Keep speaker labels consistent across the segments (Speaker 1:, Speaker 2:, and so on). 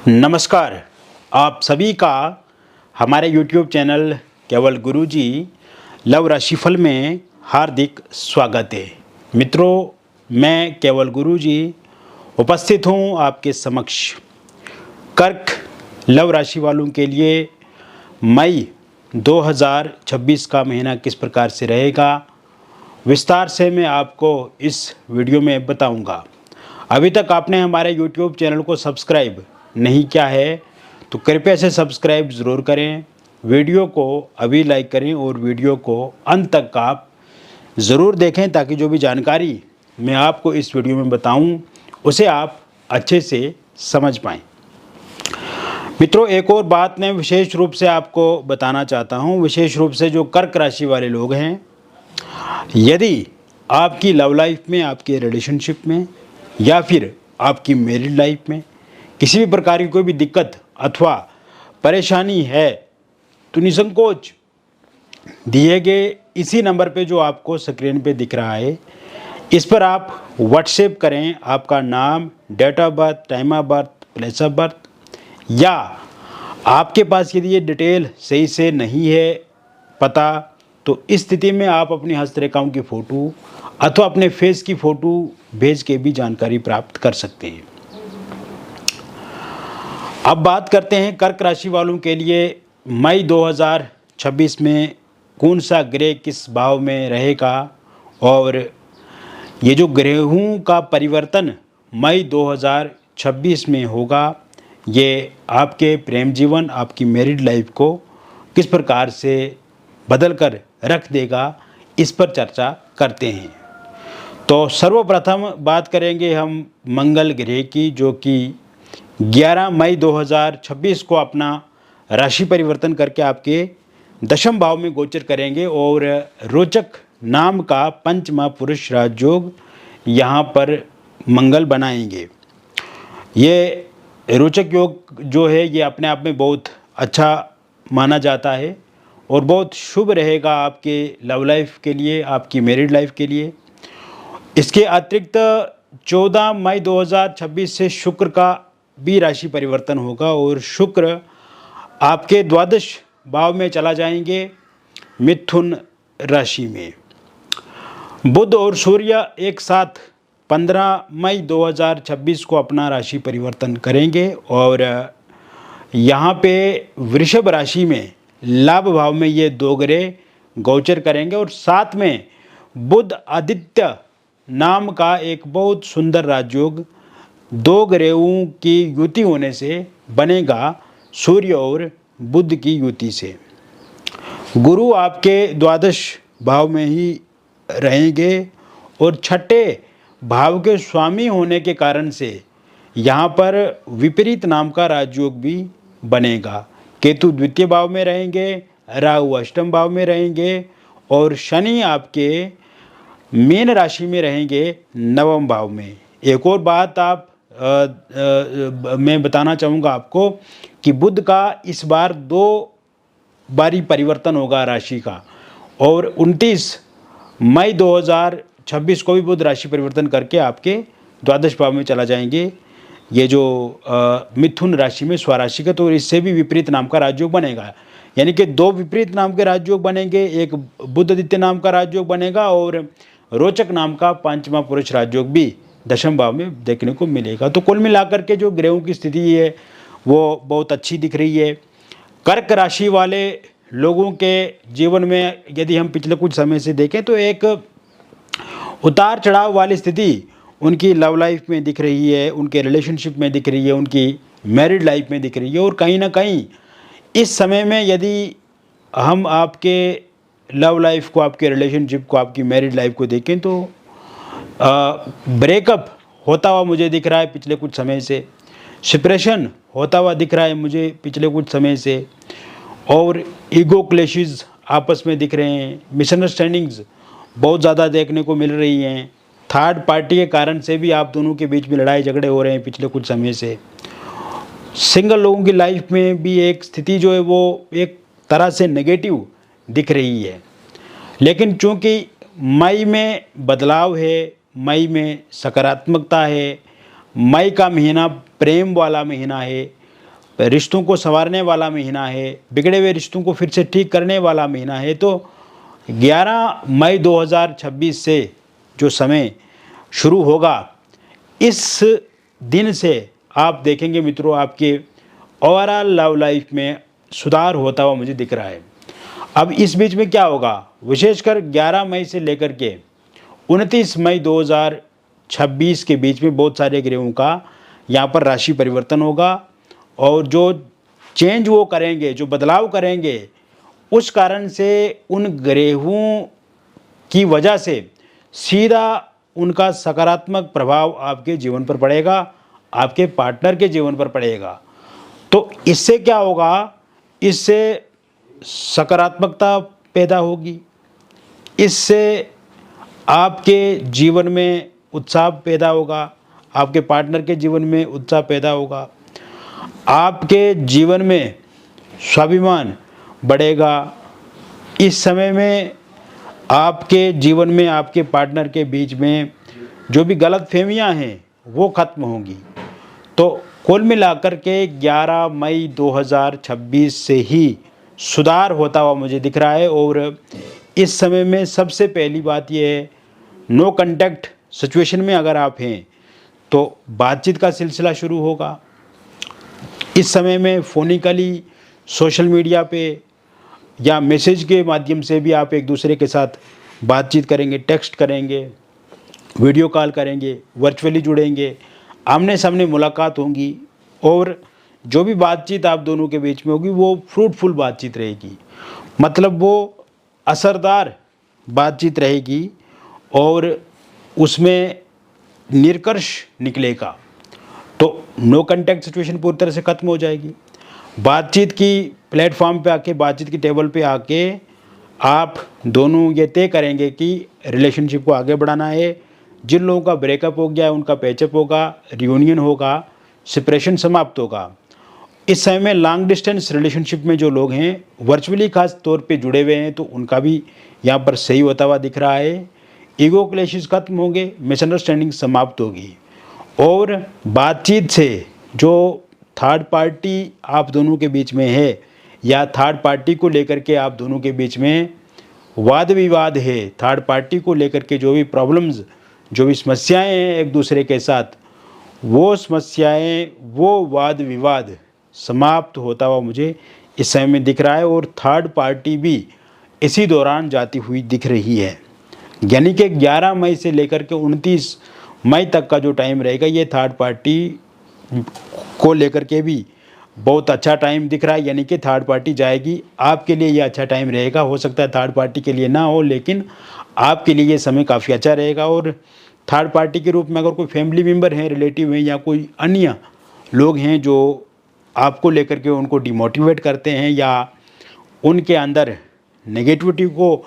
Speaker 1: नमस्कार। आप सभी का हमारे YouTube चैनल केवल गुरुजी लव राशिफल में हार्दिक स्वागत है। मित्रों, मैं केवल गुरुजी उपस्थित हूँ आपके समक्ष। कर्क लव राशि वालों के लिए मई 2026 का महीना किस प्रकार से रहेगा, विस्तार से मैं आपको इस वीडियो में बताऊंगा। अभी तक आपने हमारे YouTube चैनल को सब्सक्राइब नहीं किया है तो कृपया से सब्सक्राइब ज़रूर करें, वीडियो को अभी लाइक करें और वीडियो को अंत तक आप ज़रूर देखें ताकि जो भी जानकारी मैं आपको इस वीडियो में बताऊं उसे आप अच्छे से समझ पाएं। मित्रों, एक और बात मैं विशेष रूप से आपको बताना चाहता हूं, विशेष रूप से जो कर्क राशि वाले लोग हैं, यदि आपकी लव लाइफ में, आपके रिलेशनशिप में या फिर आपकी मैरिड लाइफ में किसी भी प्रकार की कोई भी दिक्कत अथवा परेशानी है तो निसंकोच दिए गए इसी नंबर पे जो आपको स्क्रीन पे दिख रहा है, इस पर आप व्हाट्सएप करें आपका नाम, date of birth, time of birth, place of birth, या आपके पास यदि ये डिटेल सही से नहीं है पता तो इस स्थिति में आप अपनी हस्तरेखाओं की फ़ोटो अथवा अपने फेस की फ़ोटो भेज के भी जानकारी प्राप्त कर सकते हैं। अब बात करते हैं कर्क राशि वालों के लिए मई 2026 में कौन सा ग्रह किस भाव में रहेगा, और ये जो ग्रहों का परिवर्तन मई 2026 में होगा ये आपके प्रेम जीवन, आपकी मैरिड लाइफ को किस प्रकार से बदल कर रख देगा, इस पर चर्चा करते हैं। तो सर्वप्रथम बात करेंगे हम मंगल ग्रह की, जो कि 11 मई 2026 को अपना राशि परिवर्तन करके आपके दशम भाव में गोचर करेंगे और रोचक नाम का पंच महापुरुष राजयोग यहाँ पर मंगल बनाएंगे। ये रोचक योग जो है ये अपने आप में बहुत अच्छा माना जाता है और बहुत शुभ रहेगा आपके लव लाइफ के लिए, आपकी मैरिड लाइफ के लिए। इसके अतिरिक्त 14 मई 2026 से शुक्र का भी राशि परिवर्तन होगा और शुक्र आपके द्वादश भाव में चला जाएंगे, मिथुन राशि में। बुध और सूर्य एक साथ 15 मई 2026 को अपना राशि परिवर्तन करेंगे और यहाँ पे वृषभ राशि में लाभ भाव में ये दो ग्रह गोचर करेंगे और साथ में बुध आदित्य नाम का एक बहुत सुंदर राजयोग दो ग्रहों की युति होने से बनेगा, सूर्य और बुध की युति से। गुरु आपके द्वादश भाव में ही रहेंगे और छठे भाव के स्वामी होने के कारण से यहाँ पर विपरीत नाम का राजयोग भी बनेगा। केतु द्वितीय भाव में रहेंगे, राहु अष्टम भाव में रहेंगे और शनि आपके मीन राशि में रहेंगे नवम भाव में। एक और बात मैं बताना चाहूँगा आपको कि बुध का इस बार दो बारी परिवर्तन होगा राशि का और 29 मई 2026 को भी बुध राशि परिवर्तन करके आपके द्वादश भाव में चला जाएंगे, ये जो मिथुन राशि में स्वराशि का, तो इससे भी विपरीत नाम का राजयोग बनेगा। यानी कि दो विपरीत नाम के राजयोग बनेंगे, एक बुध आदित्य नाम का राजयोग बनेगा और रोचक नाम का पांचवा पुरुष राजयोग भी दशम भाव में देखने को मिलेगा। तो कुल मिलाकर के जो ग्रहों की स्थिति है वो बहुत अच्छी दिख रही है। कर्क राशि वाले लोगों के जीवन में यदि हम पिछले कुछ समय से देखें तो एक उतार चढ़ाव वाली स्थिति उनकी लव लाइफ में दिख रही है, उनके रिलेशनशिप में दिख रही है, उनकी मैरिड लाइफ में दिख रही है। और कहीं ना कहीं इस समय में यदि हम आपके लव लाइफ को, आपके रिलेशनशिप को, आपकी मैरिड लाइफ को देखें तो ब्रेकअप होता हुआ मुझे दिख रहा है पिछले कुछ समय से, सेपरेशन होता हुआ दिख रहा है मुझे पिछले कुछ समय से, और ईगो क्लैशेस आपस में दिख रहे हैं, मिसअंडरस्टैंडिंग्स बहुत ज़्यादा देखने को मिल रही हैं, थर्ड पार्टी के कारण से भी आप दोनों के बीच में लड़ाई झगड़े हो रहे हैं पिछले कुछ समय से। सिंगल लोगों की लाइफ में भी एक स्थिति जो है वो एक तरह से नेगेटिव दिख रही है। लेकिन चूँकि मई में बदलाव है, मई में सकारात्मकता है, मई का महीना प्रेम वाला महीना है, रिश्तों को संवारने वाला महीना है, बिगड़े हुए रिश्तों को फिर से ठीक करने वाला महीना है। तो 11 मई 2026 से जो समय शुरू होगा, इस दिन से आप देखेंगे मित्रों, आपके ओवरऑल लव लाइफ में सुधार होता हुआ मुझे दिख रहा है। अब इस बीच में क्या होगा, विशेषकर 11 मई से लेकर के 29 मई 2026 के बीच में बहुत सारे ग्रहों का यहाँ पर राशि परिवर्तन होगा, और जो चेंज वो करेंगे, जो बदलाव करेंगे, उस कारण से उन ग्रहों की वजह से सीधा उनका सकारात्मक प्रभाव आपके जीवन पर पड़ेगा, आपके पार्टनर के जीवन पर पड़ेगा। तो इससे क्या होगा, इससे सकारात्मकता पैदा होगी, इससे आपके जीवन में उत्साह पैदा होगा, आपके पार्टनर के जीवन में उत्साह पैदा होगा, आपके जीवन में स्वाभिमान बढ़ेगा। इस समय में आपके जीवन में आपके पार्टनर के बीच में जो भी गलतफहमियां हैं वो खत्म होंगी। तो कुल मिलाकर के 11 मई 2026 से ही सुधार होता हुआ मुझे दिख रहा है। और इस समय में सबसे पहली बात यह है, नो कांटेक्ट सिचुएशन में अगर आप हैं तो बातचीत का सिलसिला शुरू होगा। इस समय में फ़ोनिकली, सोशल मीडिया पे या मैसेज के माध्यम से भी आप एक दूसरे के साथ बातचीत करेंगे, टेक्स्ट करेंगे, वीडियो कॉल करेंगे, वर्चुअली जुड़ेंगे, आमने सामने मुलाकात होंगी, और जो भी बातचीत आप दोनों के बीच में होगी वो फ्रूटफुल बातचीत रहेगी, मतलब वो असरदार बातचीत रहेगी और उसमें निष्कर्ष निकलेगा। तो नो कांटेक्ट सिचुएशन पूरी तरह से ख़त्म हो जाएगी। बातचीत की प्लेटफॉर्म पे आके, बातचीत की टेबल पे आके आप दोनों ये तय करेंगे कि रिलेशनशिप को आगे बढ़ाना है। जिन लोगों का ब्रेकअप हो गया है उनका पैचअप होगा, रियूनियन होगा, सेपरेशन समाप्त होगा। इस समय में लॉन्ग डिस्टेंस रिलेशनशिप में जो लोग हैं, वर्चुअली खास तौर पे जुड़े हुए हैं, तो उनका भी यहाँ पर सही होता हुआ दिख रहा है। ईगो क्लैशेस खत्म होंगे, मिसअंडरस्टैंडिंग समाप्त होगी, और बातचीत से जो थर्ड पार्टी आप दोनों के बीच में है या थर्ड पार्टी को लेकर के आप दोनों के बीच में वाद विवाद है, थर्ड पार्टी को लेकर के जो भी प्रॉब्लम्स, जो भी समस्याएं हैं एक दूसरे के साथ, वो समस्याएं, वो वाद विवाद समाप्त होता हुआ मुझे इस समय में दिख रहा है। और थर्ड पार्टी भी इसी दौरान जाती हुई दिख रही है। यानी कि 11 मई से लेकर के 29 मई तक का जो टाइम रहेगा, ये थर्ड पार्टी को लेकर के भी बहुत अच्छा टाइम दिख रहा है। यानी कि थर्ड पार्टी जाएगी, आपके लिए ये अच्छा टाइम रहेगा। हो सकता है थर्ड पार्टी के लिए ना हो, लेकिन आपके लिए ये समय काफ़ी अच्छा रहेगा। और थर्ड पार्टी के रूप में अगर कोई फैमिली मेम्बर हैं, रिलेटिव हैं, या कोई अन्य लोग हैं जो आपको लेकर के उनको डिमोटिवेट करते हैं या उनके अंदर नेगेटिविटी को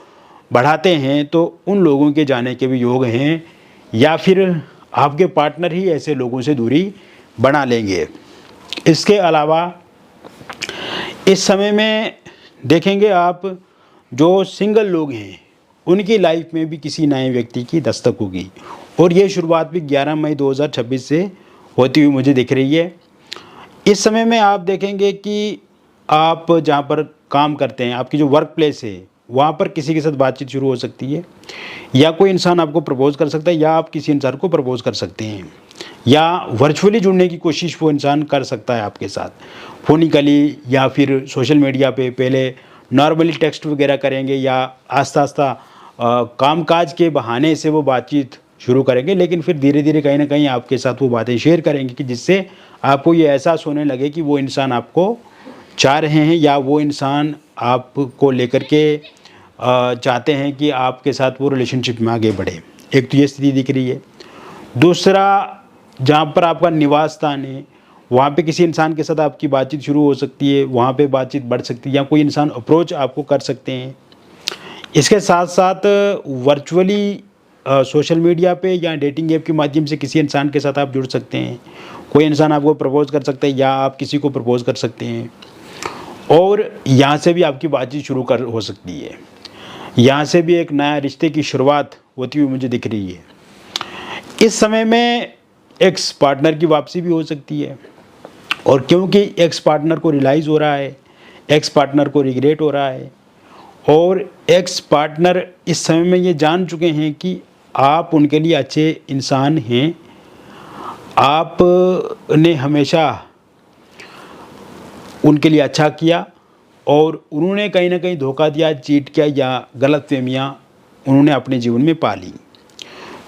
Speaker 1: बढ़ाते हैं, तो उन लोगों के जाने के भी योग हैं, या फिर आपके पार्टनर ही ऐसे लोगों से दूरी बना लेंगे। इसके अलावा इस समय में देखेंगे आप, जो सिंगल लोग हैं उनकी लाइफ में भी किसी नए व्यक्ति की दस्तक होगी, और ये शुरुआत भी 11 मई 2026 से होती हुई मुझे दिख रही है। इस समय में आप देखेंगे कि आप जहाँ पर काम करते हैं, आपकी जो वर्क प्लेस है, वहाँ पर किसी के साथ बातचीत शुरू हो सकती है, या कोई इंसान आपको प्रपोज कर सकता है, या आप किसी इंसान को प्रपोज कर सकते हैं, या वर्चुअली जुड़ने की कोशिश वो इंसान कर सकता है आपके साथ, फ़ोनिकली या फिर सोशल मीडिया पे। पहले नॉर्मली टेक्स्ट वगैरह करेंगे, या आस्ता आस्ता कामकाज के बहाने से वो बातचीत शुरू करेंगे, लेकिन फिर धीरे धीरे कहीं ना कहीं आपके साथ वो बातें शेयर करेंगे कि जिससे आपको ये एहसास होने लगे कि वो इंसान आपको चाह रहे हैं, या वो इंसान आपको लेकर के चाहते हैं कि आपके साथ वो रिलेशनशिप में आगे बढ़े। एक तो ये स्थिति दिख रही है। दूसरा, जहाँ पर आपका निवास स्थान है, वहाँ पे किसी इंसान के साथ आपकी बातचीत शुरू हो सकती है, वहाँ पे बातचीत बढ़ सकती है, या कोई इंसान अप्रोच आपको कर सकते हैं। इसके साथ साथ वर्चुअली सोशल मीडिया पे या डेटिंग ऐप के माध्यम से किसी इंसान के साथ आप जुड़ सकते हैं। कोई इंसान आपको प्रपोज कर सकता है, या आप किसी को प्रपोज कर सकते हैं, और यहाँ से भी आपकी बातचीत शुरू हो सकती है। यहाँ से भी एक नया रिश्ते की शुरुआत होती हुई मुझे दिख रही है। इस समय में एक्स पार्टनर की वापसी भी हो सकती है, और क्योंकि एक्स पार्टनर को रियलाइज़ हो रहा है, एक्स पार्टनर को रिग्रेट हो रहा है, और एक्स पार्टनर इस समय में ये जान चुके हैं कि आप उनके लिए अच्छे इंसान हैं, आपने हमेशा उनके लिए अच्छा किया और उन्होंने कहीं ना कहीं धोखा दिया, चीट किया या गलतफहमियाँ उन्होंने अपने जीवन में पाली।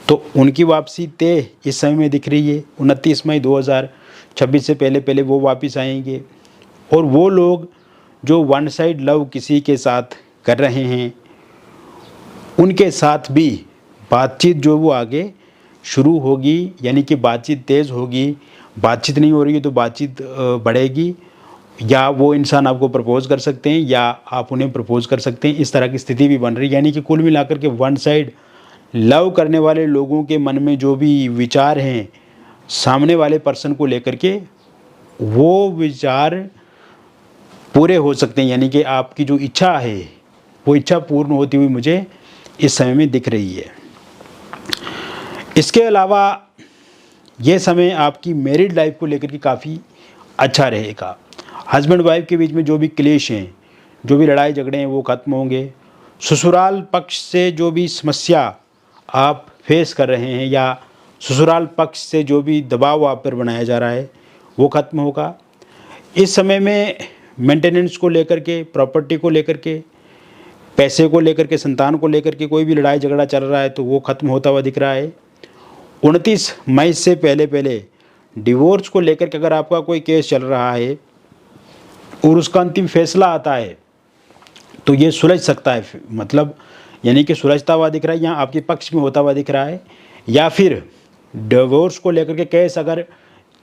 Speaker 1: तो उनकी वापसी तय इस समय में दिख रही है। 29 मई 2026 से पहले पहले वो वापस आएंगे। और वो लोग जो वन साइड लव किसी के साथ कर रहे हैं, उनके साथ भी बातचीत जो वो आगे शुरू होगी, यानी कि बातचीत तेज़ होगी। बातचीत नहीं हो रही है तो बातचीत बढ़ेगी, या वो इंसान आपको प्रपोज़ कर सकते हैं या आप उन्हें प्रपोज़ कर सकते हैं, इस तरह की स्थिति भी बन रही है। यानी कि कुल मिलाकर के वन साइड लव करने वाले लोगों के मन में जो भी विचार हैं सामने वाले पर्सन को लेकर के, वो विचार पूरे हो सकते हैं। यानी कि आपकी जो इच्छा है वो इच्छा पूर्ण होती हुई मुझे इस समय में दिख रही है। इसके अलावा ये समय आपकी मैरिड लाइफ को लेकर के काफ़ी अच्छा रहेगा। हस्बैंड वाइफ के बीच में जो भी क्लेश हैं, जो भी लड़ाई झगड़े हैं, वो ख़त्म होंगे। ससुराल पक्ष से जो भी समस्या आप फेस कर रहे हैं या ससुराल पक्ष से जो भी दबाव आप पर बनाया जा रहा है वो ख़त्म होगा। इस समय में मेंटेनेंस को लेकर के, प्रॉपर्टी को लेकर के, पैसे को लेकर के, संतान को लेकर के कोई भी लड़ाई झगड़ा चल रहा है तो वो ख़त्म होता हुआ दिख रहा है। 29 मई से पहले पहले डिवोर्स को लेकर के अगर आपका कोई केस चल रहा है और उसका अंतिम फैसला आता है तो ये सुलझ सकता है, मतलब यानी कि सुलझता हुआ दिख रहा है, यहाँ आपके पक्ष में होता हुआ दिख रहा है। या फिर डिवोर्स को लेकर के केस अगर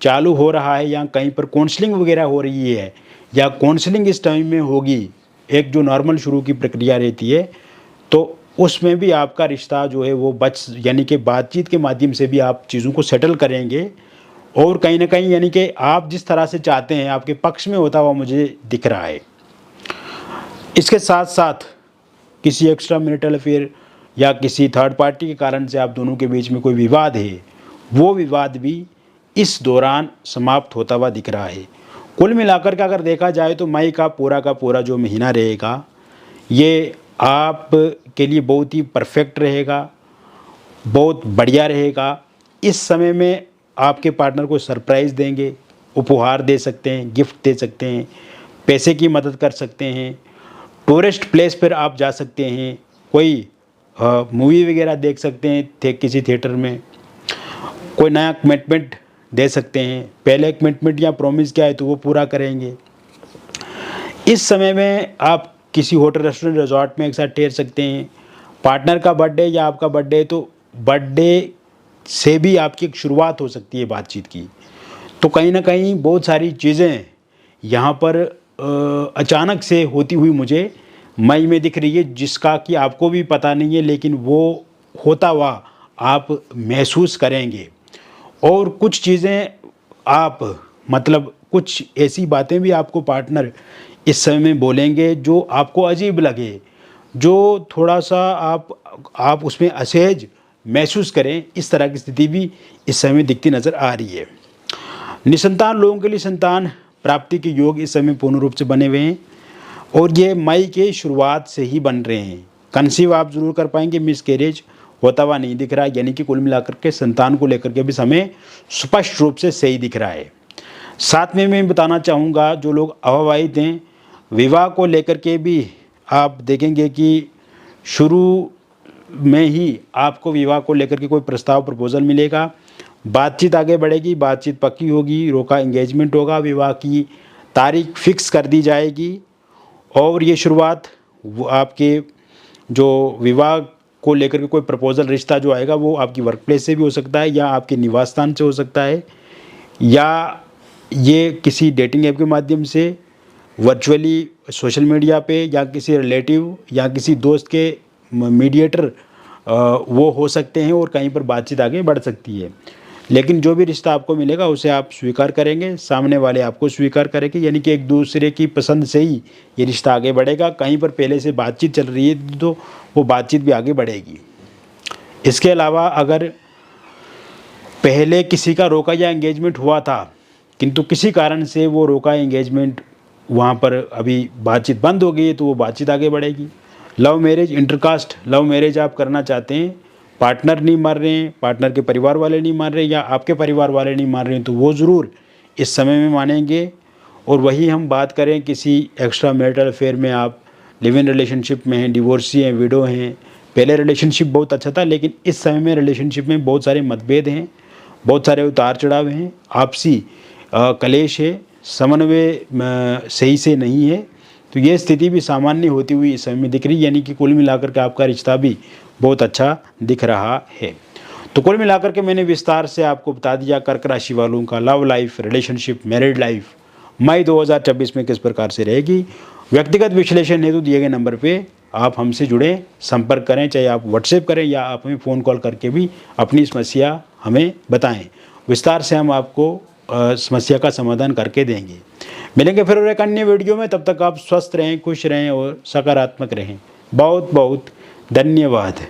Speaker 1: चालू हो रहा है या कहीं पर काउंसलिंग वगैरह हो रही है, या काउंसलिंग इस टाइम में होगी, एक जो नॉर्मल शुरू की प्रक्रिया रहती है, तो उसमें भी आपका रिश्ता जो है वो यानी कि बातचीत के माध्यम से भी आप चीज़ों को सेटल करेंगे। और कहीं ना कहीं यानी कि आप जिस तरह से चाहते हैं आपके पक्ष में होता हुआ मुझे दिख रहा है। इसके साथ साथ किसी एक्स्ट्रा मैरिटल अफेयर या किसी थर्ड पार्टी के कारण से आप दोनों के बीच में कोई विवाद है, वो विवाद भी इस दौरान समाप्त होता हुआ दिख रहा है। कुल मिलाकर के अगर देखा जाए तो मई का पूरा जो महीना रहेगा ये आप के लिए बहुत ही परफेक्ट रहेगा, बहुत बढ़िया रहेगा। इस समय में आपके पार्टनर को सरप्राइज़ देंगे, उपहार दे सकते हैं, गिफ्ट दे सकते हैं, पैसे की मदद कर सकते हैं, टूरिस्ट प्लेस पर आप जा सकते हैं, कोई मूवी वगैरह देख सकते हैं किसी थिएटर में, कोई नया कमिटमेंट दे सकते हैं। पहले कमिटमेंट या प्रॉमिस क्या है तो वो पूरा करेंगे। इस समय में आप किसी होटल, रेस्टोरेंट, रिजॉर्ट में एक साथ ठहर सकते हैं। पार्टनर का बर्थडे या आपका बर्थडे, तो बर्थडे से भी आपकी एक शुरुआत हो सकती है बातचीत की। तो कहीं ना कहीं बहुत सारी चीज़ें यहाँ पर अचानक से होती हुई मुझे मई में दिख रही है, जिसका कि आपको भी पता नहीं है, लेकिन वो होता हुआ आप महसूस करेंगे। और कुछ चीज़ें आप मतलब कुछ ऐसी बातें भी आपको पार्टनर इस समय में बोलेंगे जो आपको अजीब लगे, जो थोड़ा सा आप उसमें असहज महसूस करें। इस तरह की स्थिति भी इस समय दिखती नज़र आ रही है। निसंतान लोगों के लिए संतान प्राप्ति के योग इस समय पूर्ण रूप से बने हुए हैं और ये मई के शुरुआत से ही बन रहे हैं। कंसीव आप ज़रूर कर पाएंगे, मिसकैरेज होता हुआ नहीं दिख रहा है, यानी कि कुल मिलाकर के संतान को लेकर के भी समय स्पष्ट रूप से सही दिख रहा है। साथ में मैं बताना चाहूँगा जो लोग अविवाहित हैं, विवाह को लेकर के भी आप देखेंगे कि शुरू में ही आपको विवाह को लेकर के कोई प्रस्ताव, प्रपोजल मिलेगा, बातचीत आगे बढ़ेगी, बातचीत पक्की होगी, रोका एंगेजमेंट होगा, विवाह की तारीख फिक्स कर दी जाएगी। और ये शुरुआत वो आपके जो विवाह को लेकर के कोई प्रपोजल, रिश्ता जो आएगा वो आपकी वर्क प्लेस से भी हो सकता है या आपके निवास स्थान से हो सकता है, या ये किसी डेटिंग ऐप के माध्यम से, वर्चुअली सोशल मीडिया पे, या किसी रिलेटिव या किसी दोस्त के मीडिएटर वो हो सकते हैं और कहीं पर बातचीत आगे बढ़ सकती है। लेकिन जो भी रिश्ता आपको मिलेगा उसे आप स्वीकार करेंगे, सामने वाले आपको स्वीकार करेंगे, यानी कि एक दूसरे की पसंद से ही ये रिश्ता आगे बढ़ेगा। कहीं पर पहले से बातचीत चल रही है तो वो बातचीत भी आगे बढ़ेगी। इसके अलावा अगर पहले किसी का रोका या एंगेजमेंट हुआ था किंतु किसी कारण से वो रोका एंगेजमेंट, वहाँ पर अभी बातचीत बंद हो गई है, तो वो बातचीत आगे बढ़ेगी। Love marriage, intercaste love marriage आप करना चाहते हैं, पार्टनर नहीं मान रहे हैं, पार्टनर के परिवार वाले नहीं मान रहे, या आपके परिवार वाले नहीं मान रहे हैं, तो वो ज़रूर इस समय में मानेंगे। और वही हम बात करें किसी एक्स्ट्रा मैरिटल अफेयर में, आप लिव इन रिलेशनशिप में हैं, डिवोर्सी हैं, विडो हैं, पहले रिलेशनशिप बहुत अच्छा था, लेकिन इस समय में रिलेशनशिप में बहुत सारे मतभेद हैं, बहुत सारे उतार चढ़ाव हैं, आपसी कलेश है, समन्वय सही से नहीं है, तो ये स्थिति भी सामान्य होती हुई इस समय में दिख रही है। यानी कि कुल मिलाकर के आपका रिश्ता भी बहुत अच्छा दिख रहा है। तो कुल मिलाकर के मैंने विस्तार से आपको बता दिया कर्क राशि वालों का love life, relationship, married life मई 2024 में किस प्रकार से रहेगी। व्यक्तिगत विश्लेषण हेतु दिए गए नंबर पे आप हमसे जुड़ें, संपर्क करें, चाहे आप व्हाट्सएप करें या आप हमें फ़ोन कॉल करके भी अपनी समस्या हमें बताएं। विस्तार से हम आपको समस्या का समाधान करके देंगे। मिलेंगे फिर एक अन्य वीडियो में, तब तक आप स्वस्थ रहें, खुश रहें और सकारात्मक रहें। बहुत बहुत धन्यवाद।